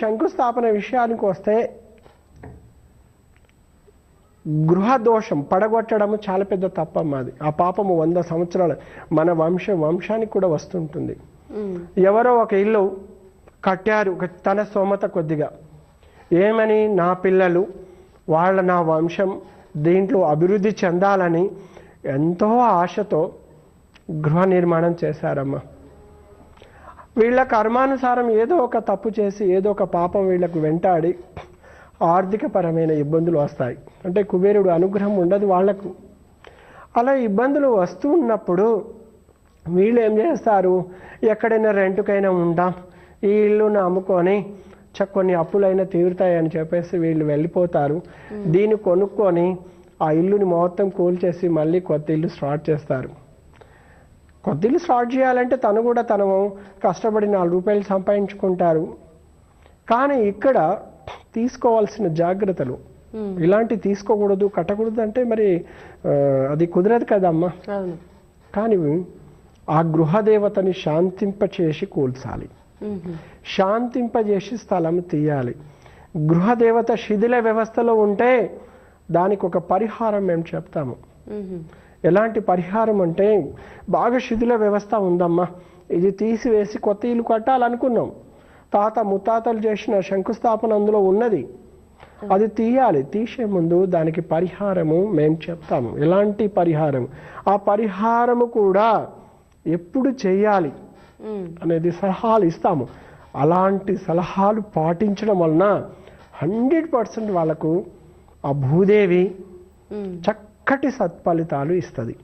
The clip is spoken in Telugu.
శంకుస్థాపన విషయానికి వస్తే గృహదోషం పడగొట్టడము చాలా పెద్ద తప్పమ్మ. అది ఆ పాపము 100 సంవత్సరాలు మన వంశానికి కూడా వస్తుంటుంది. ఎవరో ఒక ఇల్లు కట్టారు తన స్తోమత కొద్దిగా, ఏమని నా పిల్లలు నా వంశం దీంట్లో అభివృద్ధి చెందాలని ఎంతో ఆశతో గృహ నిర్మాణం చేశారమ్మా. వీళ్ళ కర్మానుసారం ఏదో ఒక తప్పు చేసి ఏదో ఒక పాపం వీళ్ళకు వెంటాడి ఆర్థికపరమైన ఇబ్బందులు వస్తాయి. అంటే కుబేరుడు అనుగ్రహం ఉండదు వాళ్లకు. అలా ఇబ్బందులు వస్తూ ఉన్నప్పుడు వీళ్ళు ఏం చేస్తారు, ఎక్కడైనా రెంట్కైనా ఉంటాం, ఈ ఇల్లును అమ్ముకొని కొన్ని అప్పులైనా తీరుతాయని చెప్పేసి వీళ్ళు వెళ్ళిపోతారు. దీన్ని కొనుక్కొని ఆ ఇల్లుని మొత్తం కూల్చేసి మళ్ళీ కొత్త ఇల్లు స్టార్ట్ చేస్తారు. కొత్త ఇల్లు స్టార్ట్ చేయాలంటే తను కష్టపడి 4 రూపాయలు సంపాదించుకుంటారు. కానీ ఇక్కడ తీసుకోవాల్సిన జాగ్రత్తలు ఇలాంటి తీసుకోకూడదు, కట్టకూడదు అంటే మరి అది కుదరదు కదమ్మా. కానీ ఆ గృహదేవతని శాంతింపచేసి కూల్చాలి, శాంతింపజేసి స్థలం తీయాలి. గృహదేవత శిథిల వ్యవస్థలో ఉంటే దానికి ఒక పరిహారం మేము చెప్తాము. ఎలాంటి పరిహారం అంటే, బాగా శిథిల వ్యవస్థ ఉందమ్మా, ఇది తీసివేసి కొత్త ఇల్లు కట్టాలనుకున్నాం, తాత ముత్తాతలు చేసిన శంకుస్థాపన అందులో ఉన్నది, అది తీయాలి. తీసే ముందు దానికి పరిహారము మేము చెప్తాము. ఎలాంటి పరిహారం, ఆ పరిహారము కూడా ఎప్పుడు చేయాలి అనేది సలహాలు ఇస్తాము. అలాంటి సలహాలు పాటించడం వలన 100% వాళ్ళకు ఆ భూదేవి చక్కటి సత్ఫలితాలు ఇస్తుంది.